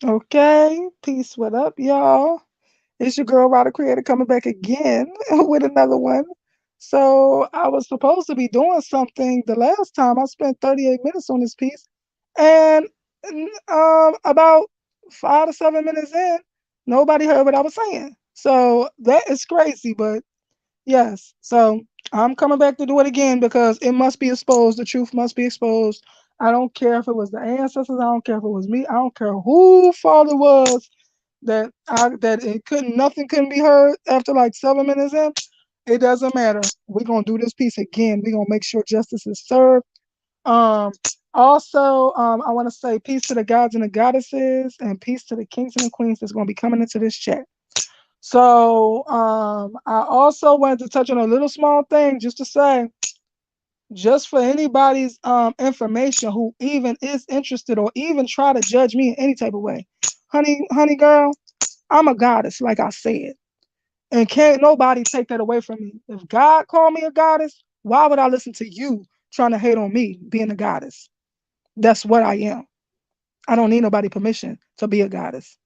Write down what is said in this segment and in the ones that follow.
Okay, peace. What up, y'all? It's your girl, Ryder Creator, coming back again with another one. So I was supposed to be doing something the last time. I spent 38 minutes on this piece, and about 5 to 7 minutes in, nobody heard what I was saying. So that is crazy, but yes. So I'm coming back to do it again because it must be exposed. The truth must be exposed. I don't care if it was the ancestors. I don't care if it was me. I don't care who fault it was that it couldn't nothing couldn't be heard after like 7 minutes in. It doesn't matter. We're gonna do this piece again. We're gonna make sure justice is served. Um also, I want to say peace to the gods and the goddesses and peace to the kings and the queens that's gonna be coming into this chat. So I also wanted to touch on a little small thing just to say, just for anybody's information who even is interested or even try to judge me in any type of way. Honey girl, I'm a goddess, like I said. And can't nobody take that away from me. If God called me a goddess, why would I listen to you trying to hate on me being a goddess? That's what I am. I don't need nobody permission to be a goddess.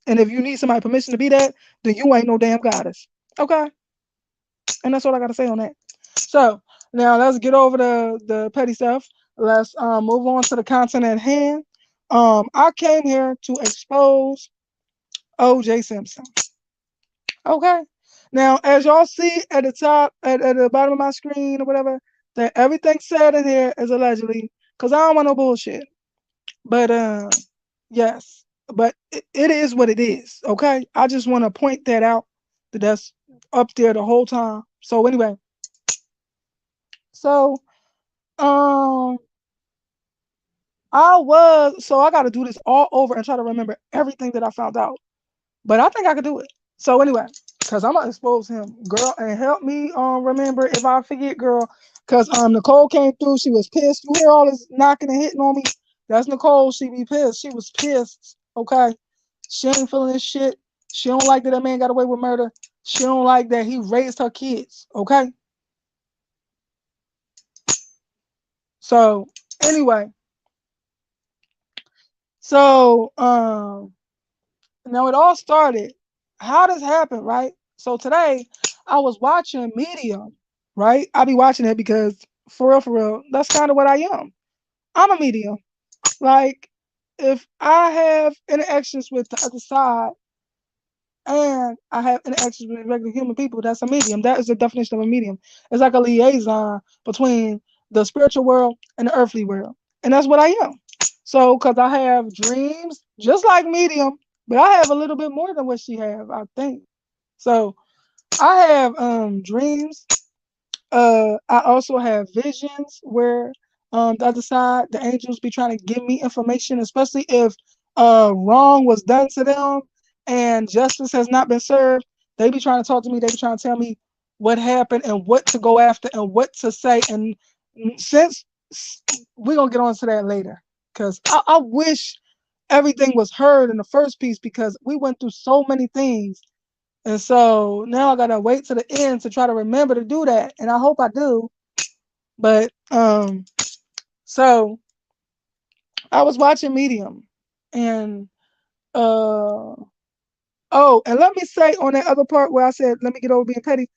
And if you need somebody permission to be that, then you ain't no damn goddess. Okay? And that's all I got to say on that. So now let's get over the petty stuff. Let's move on to the content at hand. I came here to expose O.J. Simpson. Okay. Now, as y'all see at the top, at the bottom of my screen or whatever, that everything said in here is allegedly, because I don't want no bullshit. But yes, but it is what it is. Okay. I just want to point that out that that's up there the whole time. So anyway, so um I got to do this all over and try to remember everything that I found out. But I think I could do it. So anyway, because I'm gonna expose him, girl, and help me remember if I forget, girl. Because Nicole came through, she was pissed. You hear all this knocking and hitting on me? That's Nicole. She be pissed. She was pissed. Okay, she ain't feeling this shit. She don't like that that man got away with murder. She don't like that he raised her kids. Okay, so anyway, so now it all started. How this happened, right? So today I was watching Medium, right? I be watching it because for real, that's kind of what I am. I'm a medium. Like if I have interactions with the other side and I have interactions with regular human people, that's a medium. That is the definition of a medium. It's like a liaison between the spiritual world and the earthly world. And that's what I am. So, because I have dreams, just like medium, but I have a little bit more than what she have, I think. So, I have dreams. I also have visions where the other side, the angels be trying to give me information, especially if wrong was done to them and justice has not been served. They be trying to talk to me. They be trying to tell me what happened and what to go after and what to say. And since we're gonna get on to that later, because I wish everything was heard in the first piece because we went through so many things, and so now I gotta wait to the end to try to remember to do that. And I hope I do. But so I was watching Medium, and oh, and let me say on that other part where I said let me get over being petty.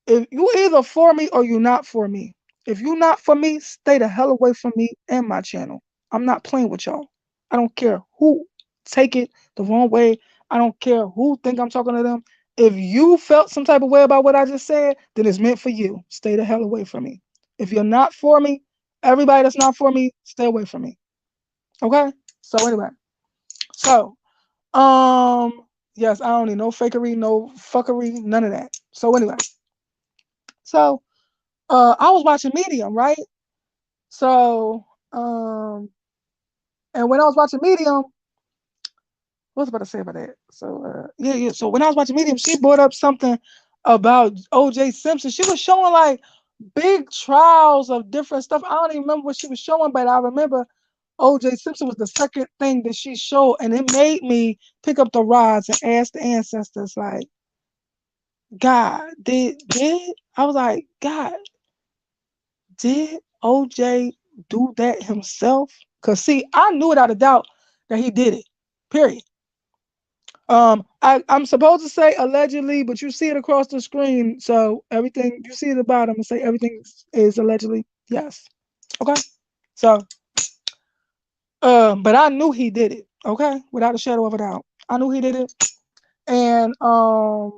If you either for me or you not for me. If you not for me, stay the hell away from me and my channel. I'm not playing with y'all. I don't care who take it the wrong way. I don't care who think I'm talking to them. If you felt some type of way about what I just said, then it's meant for you. Stay the hell away from me. If you're not for me, everybody that's not for me, stay away from me. Okay? So anyway. So, yes, I don't need no fakery, no fuckery, none of that. So anyway. So I was watching Medium, right? So, and when I was watching Medium, what was I about to say about that? So, yeah. So when I was watching Medium, she brought up something about O.J. Simpson. She was showing like big trials of different stuff. I don't even remember what she was showing, but I remember O.J. Simpson was the second thing that she showed, and it made me pick up the rods and ask the ancestors, like, God, did I was like, God, did OJ do that himself? Because, see, I knew without a doubt that he did it, period. I'm supposed to say allegedly, but you see it across the screen, so everything you see at the bottom and say everything is allegedly. Yes. Okay. So, but I knew he did it. Okay, without a shadow of a doubt, I knew he did it, and I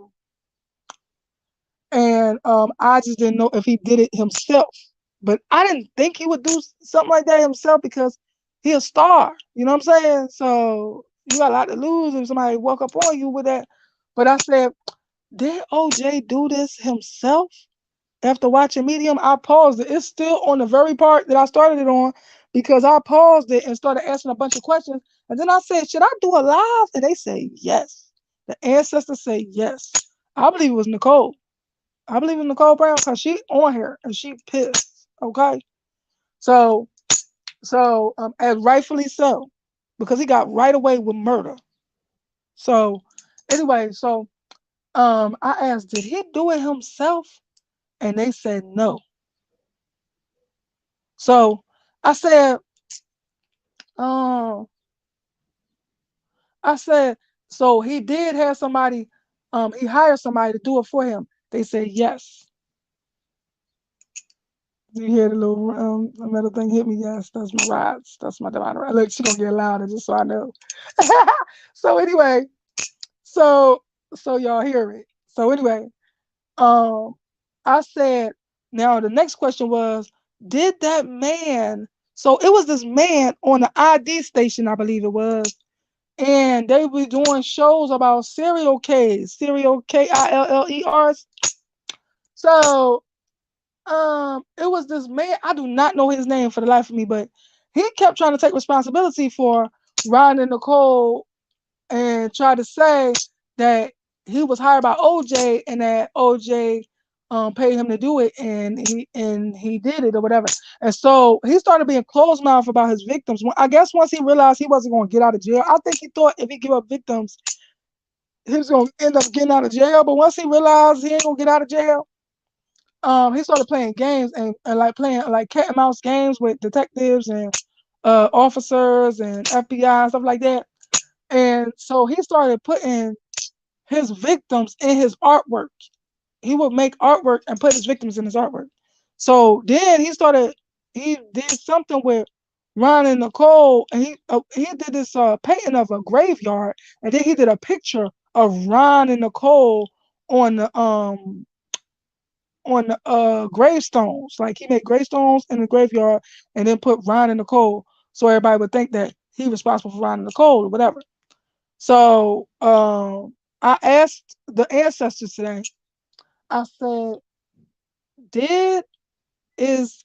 just didn't know if he did it himself. But I didn't think he would do something like that himself because he a star. You know what I'm saying? So you got a lot to lose if somebody walk up on you with that. But I said, did OJ do this himself? After watching Medium, I paused it. It's still on the very part that I started it on because I paused it and started asking a bunch of questions. And then I said, should I do a live? And they say yes. The ancestors say yes. I believe it was Nicole. I believe in Nicole Brown because she on here and she pissed. Okay. So and rightfully so. Because he got right away with murder. So anyway, I asked, did he do it himself? And they said no. So I said, um, I said, so he did have somebody, he hired somebody to do it for him. They said yes. You hear the little metal thing hit me? Yes, that's my rods. That's my divine rod. Look, she gonna get louder just so I know. So anyway, so y'all hear it. So anyway, um, I said, now the next question was, did that man? So it was this man on the ID station, I believe it was, and they were doing shows about serial Killers. So it was this man. I do not know his name for the life of me, but he kept trying to take responsibility for Ron and Nicole and tried to say that he was hired by OJ and that OJ paid him to do it and he did it or whatever. And so he started being closed mouth about his victims. I guess once he realized he wasn't going to get out of jail, I think he thought if he give up victims, he was going to end up getting out of jail. But once he realized he ain't going to get out of jail, he started playing games and like playing like cat and mouse games with detectives and officers and FBI and stuff like that. And so he started putting his victims in his artwork. He would make artwork and put his victims in his artwork. So then he did something with Ron and Nicole, and he did this painting of a graveyard, and then he did a picture of Ron and Nicole on the gravestones. Like he made gravestones in the graveyard and then put Ron and Nicole, so everybody would think that he was responsible for Ron and Nicole or whatever. So I asked the ancestors today. I said, "Did is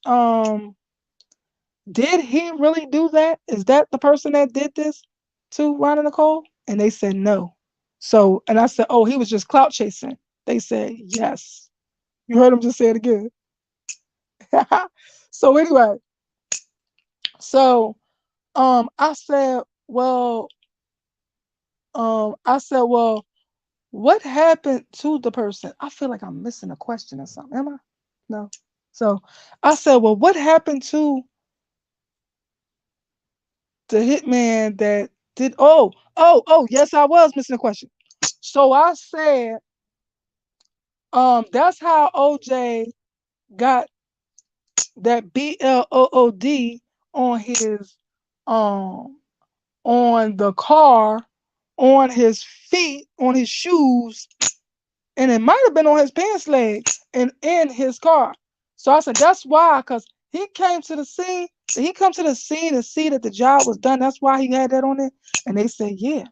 did he really do that? Is that the person that did this to Ron and Nicole?" And they said no. So and I said, "Oh, he was just clout chasing." They said yes. You heard him just say it again. So anyway, so I said, well, what happened to the person? I feel like I'm missing a question or something. Am I? No. So I said, well, what happened to the hitman that did? Oh, yes, I was missing a question. So I said, that's how OJ got that BLOOD on his, um, on the car, on his feet, on his shoes, and it might have been on his pants leg and in his car. So I said, that's why, because he came to the scene. Did he come to the scene and see that the job was done? That's why he had that on it. And they said, yeah.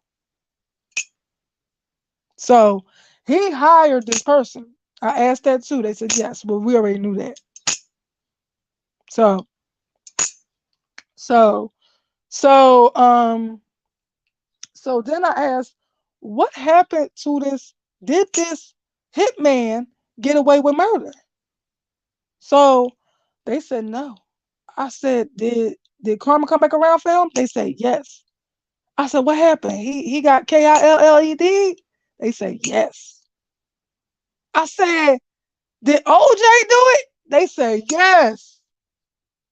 So he hired this person. I asked that too. They said, yes. Well, we already knew that. So, so, so, so then I asked, what happened to this? Did this hitman get away with murder? So they said no. I said, did karma come back around for him? They said yes. I said, what happened? He got KILLED? They said yes. I said, did OJ do it? They said yes.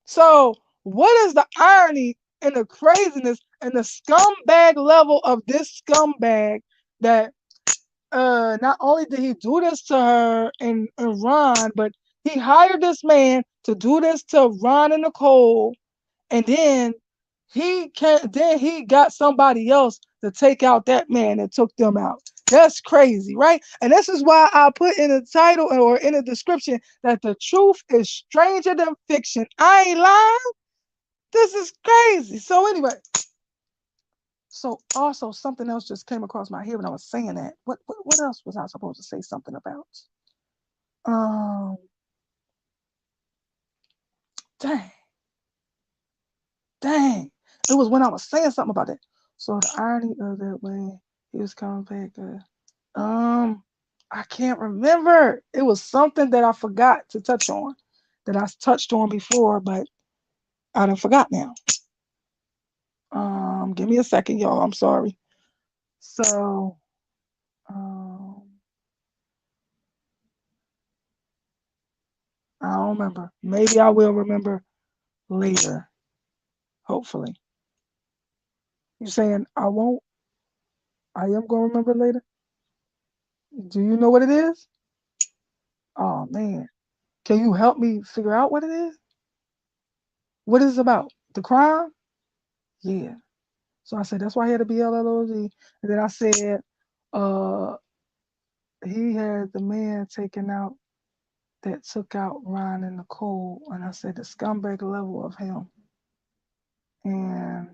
So what is the irony and the craziness and the scumbag level of this scumbag that not only did he do this to her and Ron, but he hired this man to do this to Ron and Nicole, and then he got somebody else to take out that man and took them out. That's crazy, right? And this is why I put in the title or in the description that the truth is stranger than fiction. I ain't lying. This is crazy. So anyway, so also something else just came across my head when I was saying that. What else was I supposed to say something about? Um, dang, dang. It was when I was saying something about that. So the irony of that way he was coming back. I can't remember. It was something that I forgot to touch on, that I touched on before, but I done forgot now. Give me a second, y'all. I'm sorry. So, um, I don't remember. Maybe I will remember later. Hopefully. You saying I won't? I am gonna remember later. Do you know what it is? Oh man, can you help me figure out what it is? What is it about? The crime? Yeah. So I said that's why he had to be LLOD. And then I said, uh, he had the man taken out that took out Ryan and Nicole, and I said the scumbag level of him. And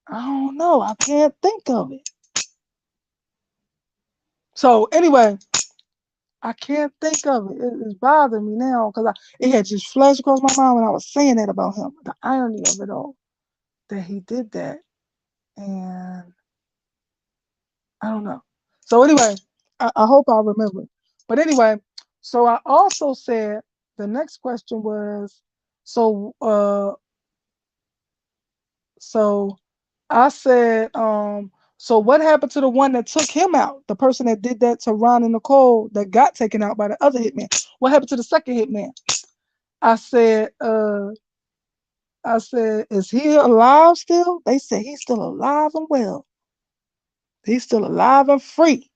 I don't know, I can't think of it. So anyway, I can't think of it. It's bothering me now because it had just flashed across my mind when I was saying that about him. The irony of it all, that he did that, and I don't know. So anyway, I hope I remember. But anyway, so I also said the next question was, so so I said, so what happened to the one that took him out? The person that did that to Ron and Nicole that got taken out by the other hitman. What happened to the second hitman? I said, is he alive still? They said he's still alive and well. He's still alive and free.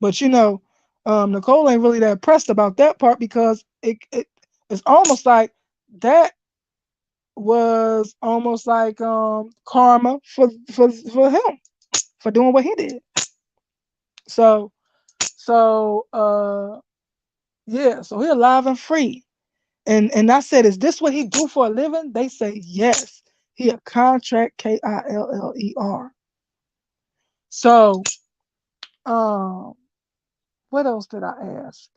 But Nicole ain't really that pressed about that part because it's almost like that was almost like karma for him for doing what he did. So yeah, so he alive and free. And I said, is this what he do for a living? They say yes. He a contract KILLER. So um what else did I ask?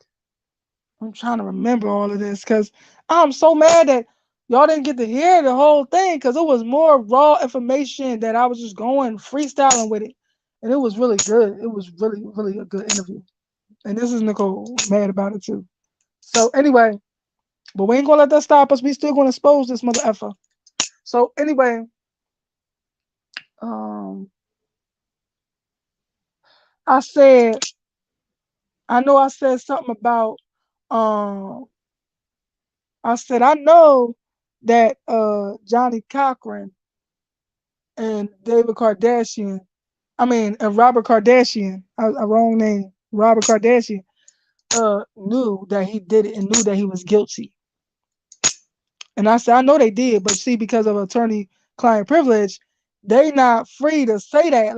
I'm trying to remember all of this because I'm so mad that y'all didn't get to hear the whole thing because it was more raw information that I was just going freestyling with it. And it was really good. It was really, really a good interview. And this is Nicole mad about it too. So anyway, but we ain't gonna let that stop us. We still gonna expose this mother effer. So anyway, um, I said, I know I said something about um I said I know that Johnny Cochran and David Kardashian, and Robert Kardashian, a wrong name, Robert Kardashian, knew that he did it and knew that he was guilty. And I said, I know they did, but see, because of attorney-client privilege, they not free to say that,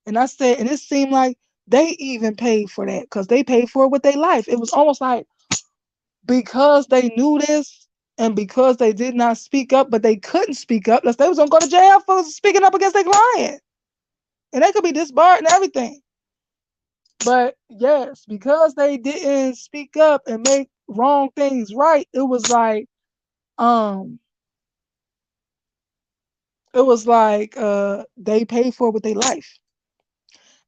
And I said, and it seemed like they even paid for that because they paid for it with their life. It was almost like because they knew this and because they did not speak up, but they couldn't speak up, unless they was gonna go to jail for speaking up against their client. And they could be disbarred and everything. But yes, because they didn't speak up and make wrong things right, um it was like they paid for it with their life.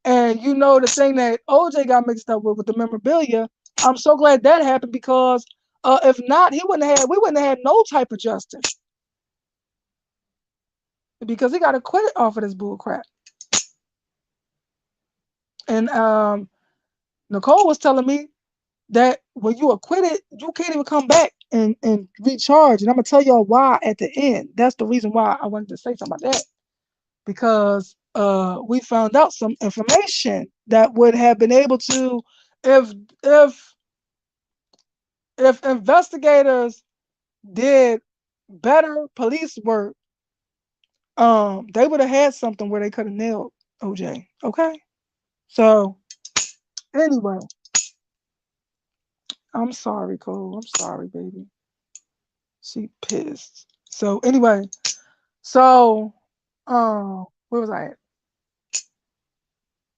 And the thing that OJ got mixed up with the memorabilia, I'm so glad that happened because if not, we wouldn't have had no type of justice because he got acquitted off of this bull crap. And Nicole was telling me that when you acquitted, you can't even come back and recharge. And I'm gonna tell y'all why at the end. That's the reason why I wanted to say something about that. Because we found out some information that would have been able to, if if if investigators did better police work, they would have had something where they could have nailed OJ. Okay, so anyway, I'm sorry, Cole. I'm sorry, baby. She pissed. So anyway, so where was I at?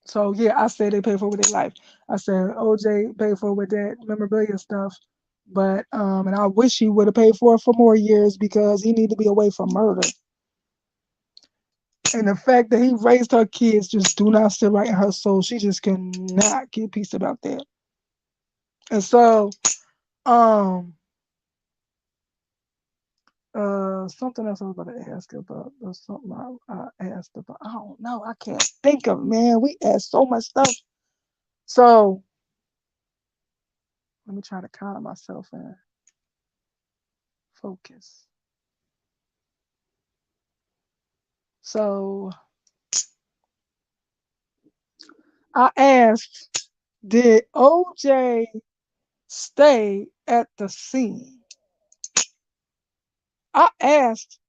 So yeah, I said they paid for it with their life. I said OJ paid for it with that memorabilia stuff, but and I wish he would have paid for it for more years because he needed to be away from murder. And the fact that he raised her kids just do not sit right in her soul. She just cannot get peace about that. And so, um, something else I was about to ask about. Or something I asked about. I don't know. I can't think of, man. We asked so much stuff. So let me try to calm myself and focus. So I asked, did OJ stay at the scene? I asked,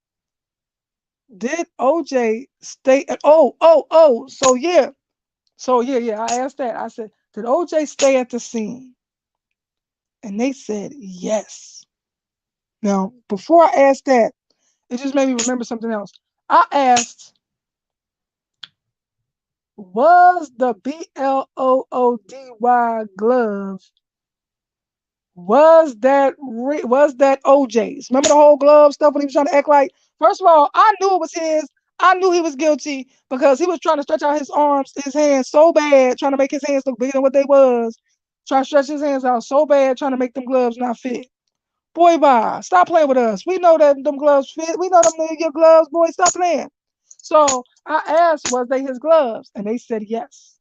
did OJ stay at, so yeah. So yeah, I asked that. I said, did OJ stay at the scene? And they said yes. Now, before I asked that, it just made me remember something else. I asked, was the BLOODY glove, was that OJ's? Remember the whole glove stuff when he was trying to act like? First of all, I knew it was his. I knew he was guilty because he was trying to stretch out his arms, his hands so bad, trying to make his hands look bigger than what they was. Trying to stretch his hands out so bad, trying to make them gloves not fit. Boy, bye. Stop playing with us. We know that them gloves fit. We know them your gloves, boy. Stop playing. So I asked, was they his gloves? And they said yes.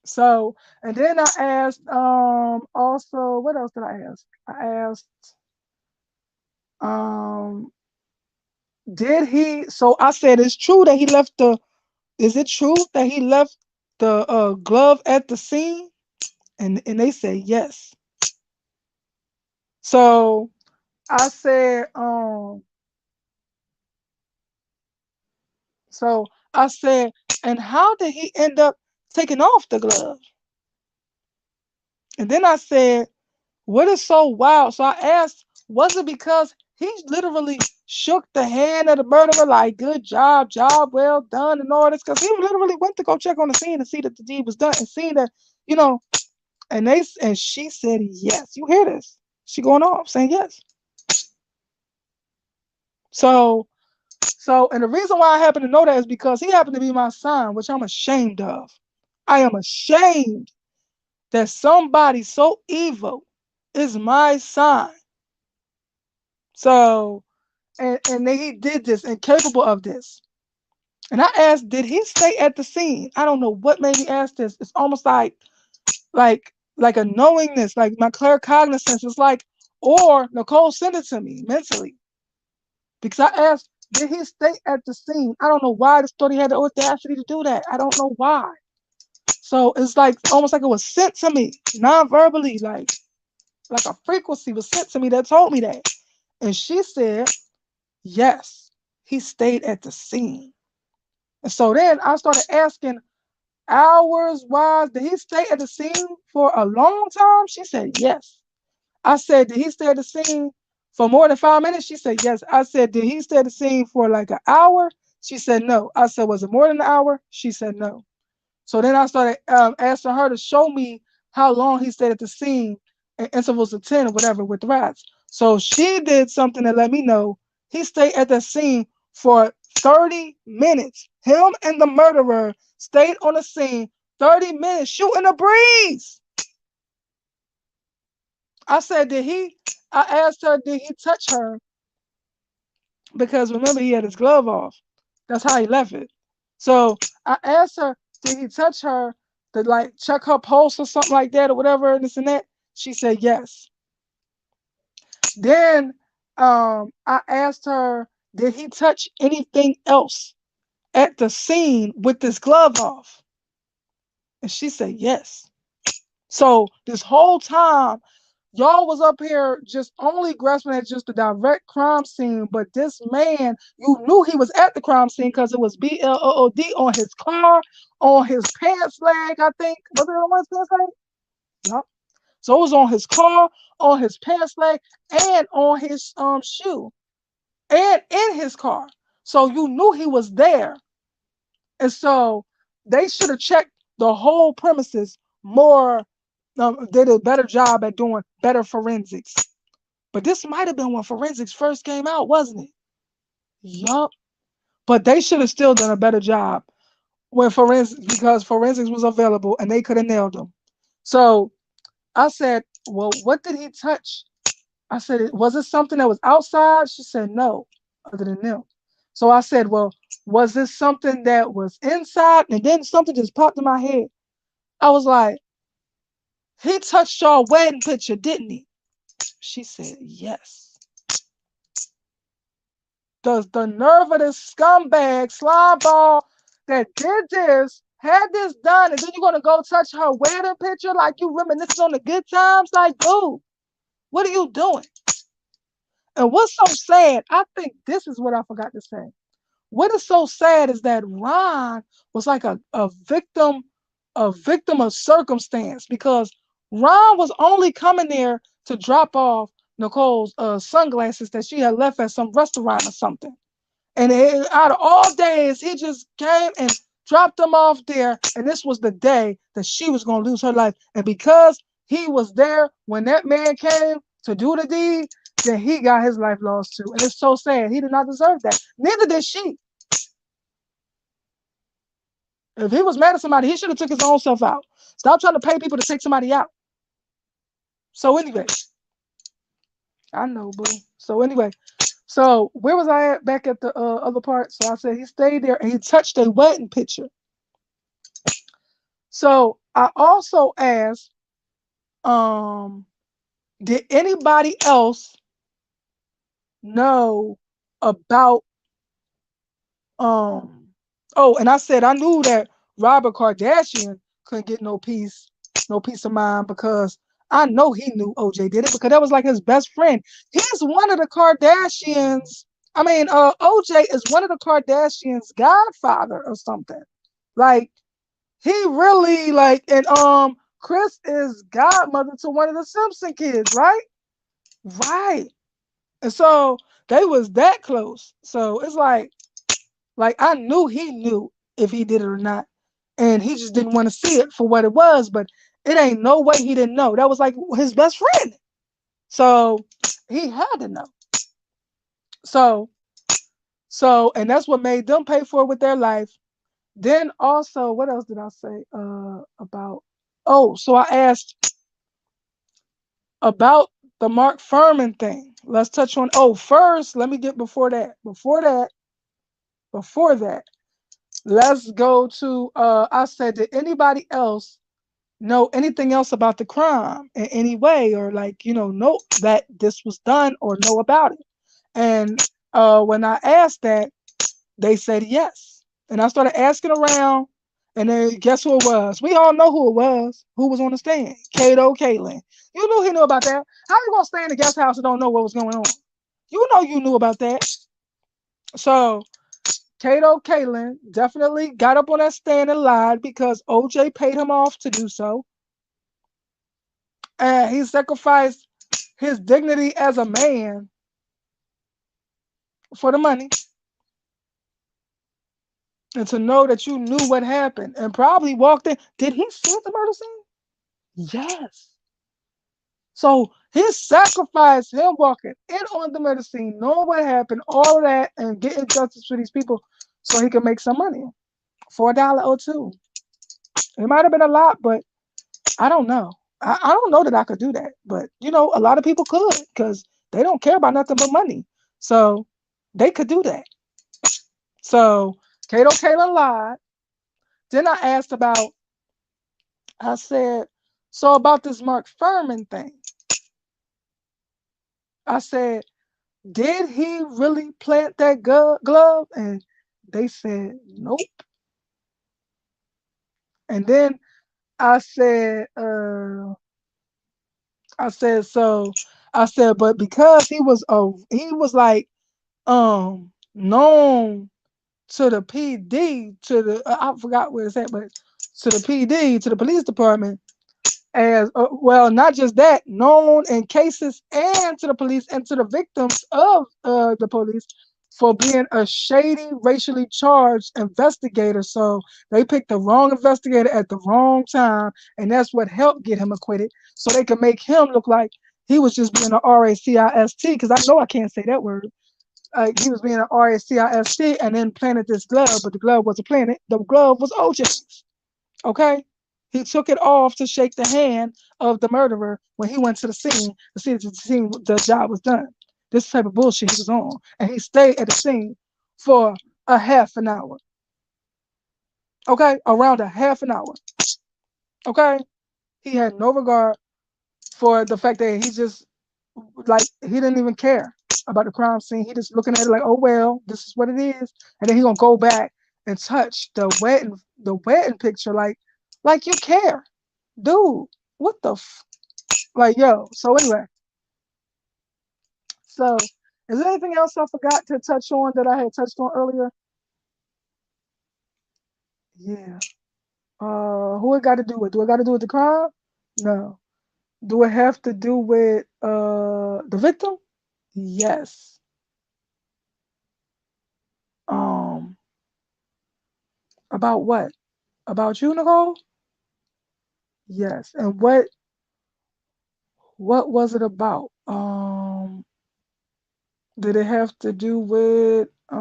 So, and then I asked, also, what else did I ask? I asked, um, did he, so I said, is it true that he left the glove at the scene? And they said yes. So I said, so I said, and how did he end up taking off the glove? And then I said, what is so wild? So I asked, was it because he literally shook the hand of the murderer, like, good job well done, and all this? Because he literally went to go check on the scene and see that the deed was done and seeing that, you know, and she said yes. You hear this? She going off saying yes. So, and the reason why I happen to know that is because he happened to be my son, which I'm ashamed of. I am ashamed that somebody so evil is my son. So, and then he did this and capable of this. And I asked, did he stay at the scene? I don't know what made me ask this. It's almost like a knowingness, like my clear cognizance. It's like, or Nicole sent it to me mentally. Because I asked, did he stay at the scene? I don't know why the story had the audacity to do that. I don't know why. So it's like almost like it was sent to me non-verbally, like a frequency was sent to me that told me that. And she said, yes, he stayed at the scene. And so then I started asking hours wise, did he stay at the scene for a long time? She said, yes. I said, did he stay at the scene for more than 5 minutes? She said, yes. I said, did he stay at the scene for like an hour? She said, no. I said, was it more than an hour? She said, no. So then I started asking her to show me how long he stayed at the scene in intervals of 10 or whatever with the rats. So she did something that let me know he stayed at the scene for 30 minutes. Him and the murderer stayed on the scene 30 minutes shooting a breeze. I said, I asked her, did he touch her? Because remember, he had his glove off. That's how he left it. So I asked her, did he touch her to like check her pulse or something like that or whatever, and this and that? She said yes. Then I asked her, did he touch anything else at the scene with this glove off? And she said, yes. So this whole time, y'all was up here just only grasping at just the direct crime scene, but this man, you knew he was at the crime scene because it was BLOOD on his car, on his pants leg, I think. Was it on his pants leg? Yep. So it was on his car, on his pants leg, and on his shoe, and in his car. So you knew he was there. And so they should have checked the whole premises more, did a better job at doing better forensics. But this might have been when forensics first came out, wasn't it? Yup. But they should have still done a better job when forensics, because forensics was available and they could have nailed them. So I said, well, what did he touch? I said, was it something that was outside? She said, no, other than them. So I said, well, was this something that was inside? And then something just popped in my head. I was like, he touched your wedding picture, didn't he? She said, yes. The nerve of this scumbag, slime ball that did this, had this done, and then you're going to go touch her wedding picture like you reminiscing on the good times? Like, dude, what are you doing? And what's so sad, I think this is what I forgot to say. What is so sad is that Ron was like a victim of circumstance, because Ron was only coming there to drop off Nicole's sunglasses that she had left at some restaurant or something. And out of all days, he just came and dropped them off there. And this was the day that she was going to lose her life. And because he was there when that man came to do the deed, then he got his life lost too. And it's so sad. He did not deserve that. Neither did she. If he was mad at somebody, he should have took his own self out. Stop trying to pay people to take somebody out. So anyway, I know, boo. So anyway, so where was I at back at the other part? So I said he stayed there and he touched a wedding picture. So I also asked, did anybody else know about oh, and I said I knew that Robert Kardashian couldn't get no peace of mind, because I know he knew OJ did it, because that was like his best friend. He's one of the Kardashians. I mean, OJ is one of the Kardashians' godfather or something. Like, he really like, and Chris is godmother to one of the Simpson kids, right? Right. And so they was that close. So it's like I knew he knew if he did it or not. And he just didn't want to see it for what it was, but it ain't no way he didn't know. That was like his best friend. So he had to know. So and that's what made them pay for it with their life. Then also, what else did I say about? Oh, so I asked about the Mark Furman thing. Let's touch on. Oh, first, let me get before that. Before that, let's go to. I said, did anybody else know anything else about the crime in any way, or like know that this was done or know about it? And when I asked that, they said yes. And I started asking around, and then guess who it was? We all know who it was. Who was on the stand? Kato Caitlin. You knew he knew about that. How you gonna stay in the guest house and don't know what was going on? You know you knew about that. So Kato Caitlin definitely got up on that stand and lied, because OJ paid him off to do so. And he sacrificed his dignity as a man for the money. And to know that you knew what happened and probably walked in. Did he see the murder scene? Yes. So he sacrificed him walking in on the murder scene, knowing what happened, all of that, and getting justice for these people so he could make some money for $1 or two. It might have been a lot, but I don't know. I don't know that I could do that. But, a lot of people could, because they don't care about nothing but money. So they could do that. So Kato Kaylin lied. Then I asked about, I said, so about this Mark Furman thing. I said, Did he really plant that glove? And they said, nope. And then I said, I said, so I said, but because he was like known to the PD, to the I forgot where it's at, but to the PD, to the police department, as well, not just that, known in cases and to the police and to the victims of the police for being a shady, racially charged investigator. So they picked the wrong investigator at the wrong time, and that's what helped get him acquitted. So they could make him look like he was just being an RACIST, because I know I can't say that word. He was being an RACIST and then planted this glove, but the glove wasn't planted. The glove was OJ's. Okay? He took it off to shake the hand of the murderer when he went to the scene to see if the job was done. This type of bullshit he was on. And he stayed at the scene for a half an hour. Okay? Around a half an hour. Okay? He had no regard for the fact that he just, like, he didn't even care about the crime scene. He just looking at it like, oh well, this is what it is. And then he gonna go back and touch the wedding picture like you care. Dude, what the like, yo. So anyway, so is there anything else I forgot to touch on that I had touched on earlier? Yeah. Who it got to do with? Do it got to do with the crime? No. Do it have to do with the victim? Yes. Um, about what? About you, Nicole? Yes. And what was it about? Did it have to do with I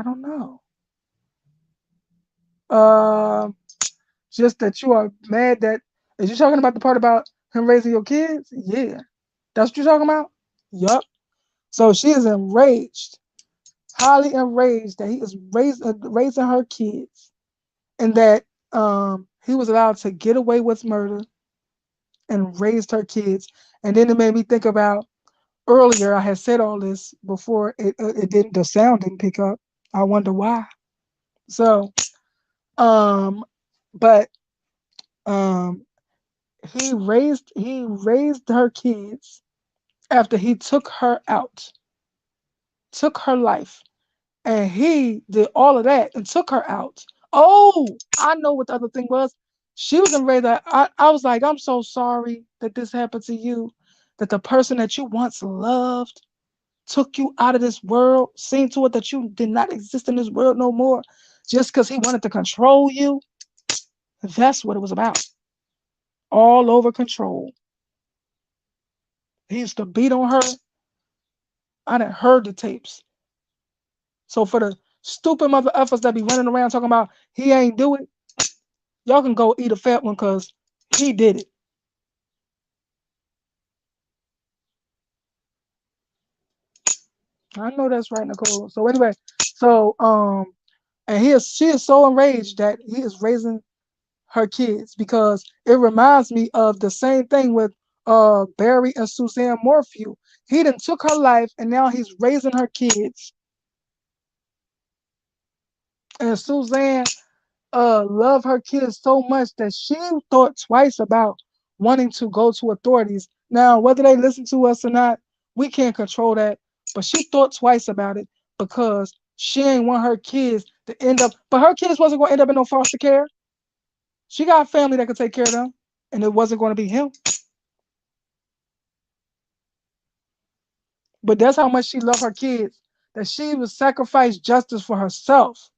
don't know. Um Just that you are mad that, is you talking about the part about him raising your kids? Yeah. That's what you're talking about? Yup. So she is enraged, highly enraged that he is raising her kids, and that he was allowed to get away with murder and raised her kids. And then it made me think about, earlier I had said all this before it didn't, the sound didn't pick up. I wonder why. So um but um he raised her kids after he took her out, took her life, and he did all of that and took her out. Oh, I know what the other thing was. She was in that I was like, I'm so sorry that this happened to you, that the person that you once loved took you out of this world, seeing to it that you did not exist in this world no more, just because he wanted to control you. That's what it was about. All over control. He used to beat on her. I done heard the tapes. So for the stupid mother effers that be running around talking about he ain't do it, y'all can go eat a fat one because he did it. I know that's right, Nicole. So anyway, so and she is so enraged that he is raising her kids, because it reminds me of the same thing with Barry and Suzanne Morphew. He done took her life and now he's raising her kids. And Suzanne love her kids so much that she thought twice about wanting to go to authorities. Now, whether they listen to us or not, we can't control that. But she thought twice about it because she ain't want her kids to end up. But her kids wasn't going to end up in no foster care. She got a family that could take care of them, and it wasn't going to be him. But that's how much she loved her kids, that she would sacrifice justice for herself.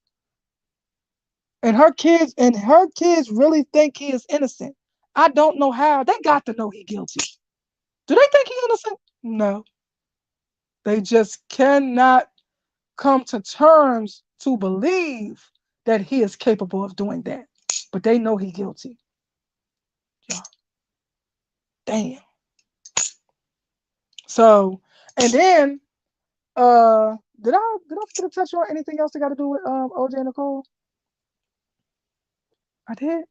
And her kids really think he is innocent. I don't know how. They got to know he guilty. Do they think he innocent? No. They just cannot come to terms to believe that he is capable of doing that. But they know he guilty. Yeah. Damn. So, and then did I forget to touch on anything else that got to do with OJ and Nicole? I did?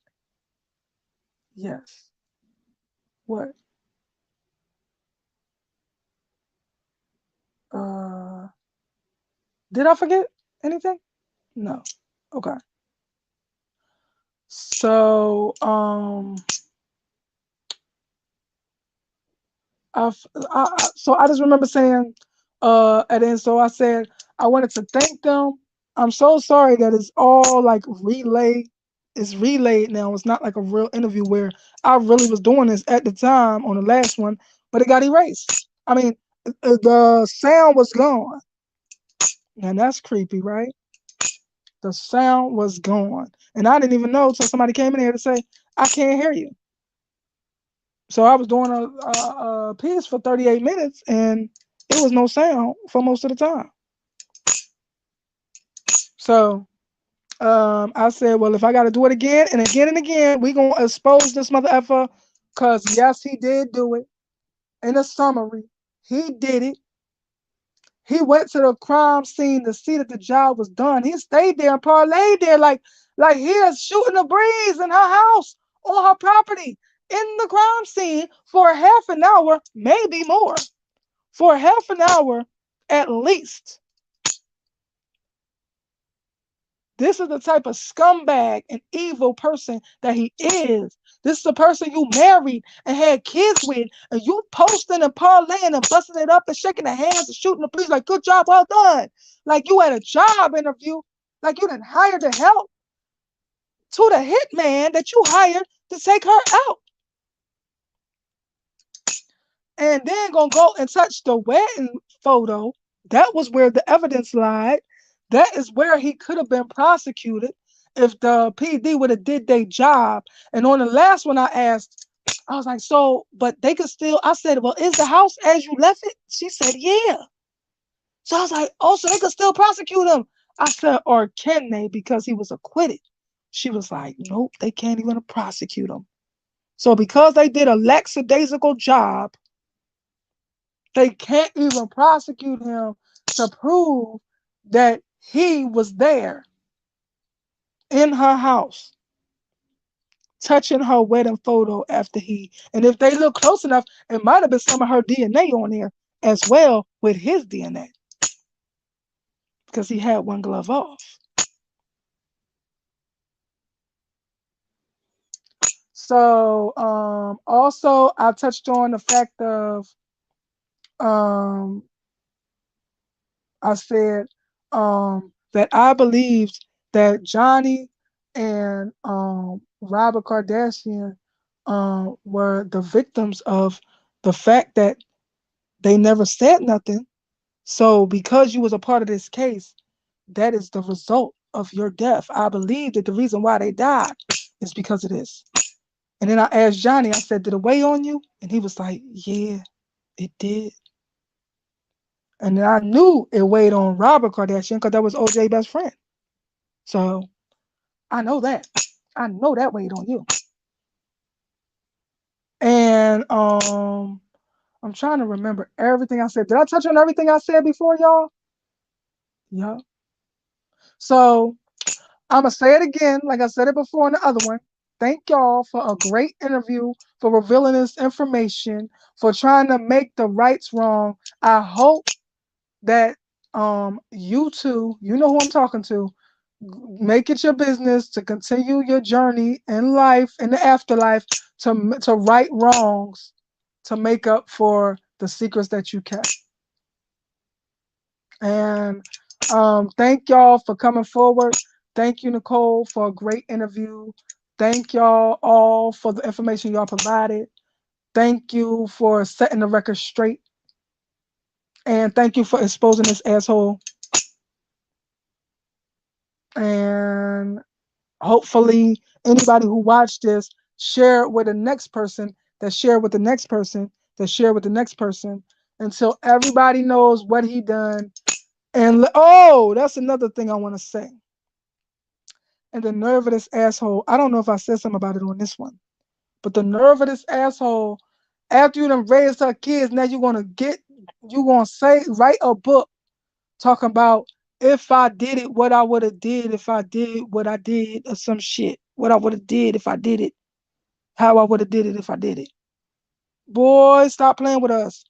Yes. What? Did I forget anything? No. Okay. So I just remember saying and then so I said I wanted to thank them. I'm so sorry that it's all like relayed. It's relayed now. It's not like a real interview where I really was doing this at the time on the last one, but it got erased. I mean, the sound was gone, and that's creepy, right? The sound was gone, and I didn't even know until somebody came in here to say I can't hear you. So I was doing a piece for 38 minutes, and it was no sound for most of the time. So I said, well, if I got to do it again and again, we gonna expose this mother effer, cause yes, he did do it. In a summary, he did it. He went to the crime scene to see that the job was done. He stayed there and parlayed there like he is shooting a breeze in her house on her property in the crime scene for half an hour, maybe more. For half an hour at least. This is the type of scumbag and evil person that he is. This is the person you married and had kids with, and you posting and parlaying and busting it up and shaking the hands and shooting the police like, good job, well done. Like you had a job interview, like you didn't hire the help to the hitman that you hired to take her out. And then gonna go and touch the wedding photo. That was where the evidence lied. That is where he could have been prosecuted if the PD would have did their job. And on the last one I asked, I was like, so, but they could still, I said, well, is the house as you left it? She said, yeah. So I was like, oh, so they could still prosecute him. I said, or can they because he was acquitted? She was like, nope, they can't even prosecute him. So because they did a lackadaisical job, they can't even prosecute him to prove that he was there in her house touching her wedding photo after he. And if they look close enough, it might have been some of her DNA on there as well with his DNA because he had one glove off. So also I touched on the fact of um, I said that I believed that Johnny and Robert Kardashian were the victims of the fact that they never said nothing. So because you was a part of this case, that is the result of your death. I believe that the reason why they died is because of this. And then I asked Johnny, I said, did it weigh on you? And he was like, yeah, it did. And then I knew it weighed on Robert Kardashian because that was OJ's best friend. So I know that. I know that weighed on you. And I'm trying to remember everything I said. Did I touch on everything I said before, y'all? Yeah. So I'm gonna say it again, like I said it before in the other one. Thank y'all for a great interview, for revealing this information, for trying to make the rights wrong. I hope that you two, you know who I'm talking to, make it your business to continue your journey in life, in the afterlife, to right wrongs, to make up for the secrets that you kept. And thank y'all for coming forward. Thank you, Nicole, for a great interview. Thank y'all all for the information y'all provided. Thank you for setting the record straight. And thank you for exposing this asshole. And hopefully anybody who watched this share it with the next person, that share with the next person, that share with the next person, until everybody knows what he done. And oh, that's another thing I want to say. And the nerve of this asshole, I don't know if I said something about it on this one, but the nerve of this asshole, after you done raised her kids, now you gonna say, write a book talking about if I did it, what I would have did if I did what I did, or some shit. What I would have did if I did it. How I would have did it if I did it. Boy, stop playing with us.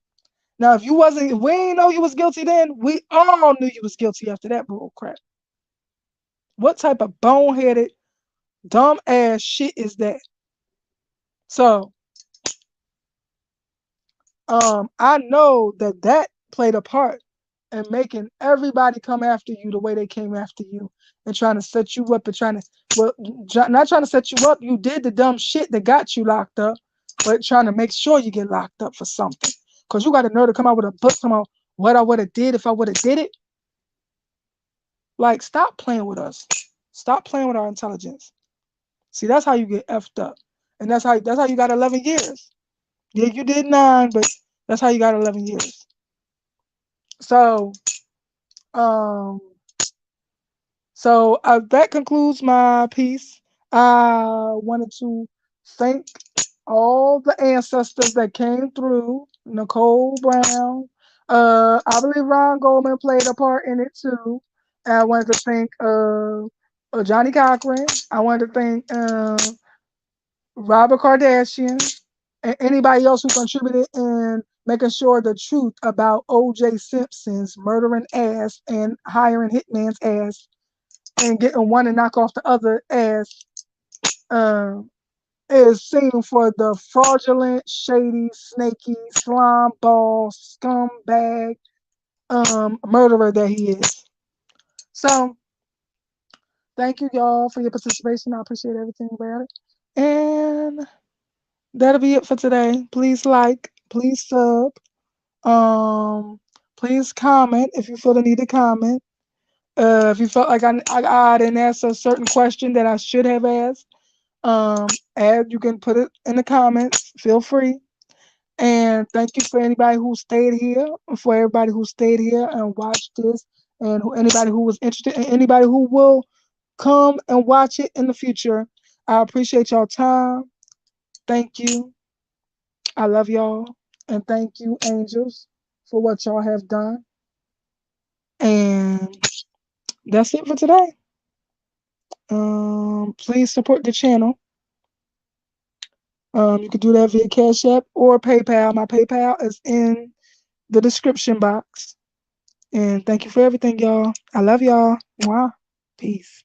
Now, if you wasn't, if we ain't know you was guilty then, we all knew you was guilty after that bull crap. What type of boneheaded, dumb ass shit is that? So, I know that that played a part in making everybody come after you the way they came after you and trying to set you up and trying to, well, not trying to set you up. You did the dumb shit that got you locked up, but trying to make sure you get locked up for something. Cause you got a nerve to come out with a book about what I would have did if I would have did it. Like, stop playing with us. Stop playing with our intelligence. See, that's how you get effed up, and that's how you got 11 years. Yeah, you did 9, but that's how you got 11 years. So, um, that concludes my piece. I wanted to thank all the ancestors that came through. Nicole Brown. I believe Ron Goldman played a part in it too. And I wanted to thank Johnny Cochran. I wanted to thank Robert Kardashian and anybody else who contributed in making sure the truth about O.J. Simpson's murdering ass and hiring hitman's ass and getting one to knock off the other ass um, is seen for the fraudulent, shady, snaky, slime ball, scumbag murderer that he is. So, thank you, y'all, for your participation. I appreciate everything about it. And that'll be it for today. Please like, please sub, um, please comment if you feel the need to comment. If you felt like I didn't answer a certain question that I should have asked, add you can put it in the comments. Feel free. And thank you for anybody who stayed here, for everybody who stayed here and watched this, and anybody who was interested, and anybody who will come and watch it in the future. I appreciate y'all time. Thank you. I love y'all. And thank you, angels, for what y'all have done. And that's it for today. Please support the channel. You can do that via Cash App or PayPal. My PayPal is in the description box. And thank you for everything, y'all. I love y'all. Mwah. Peace.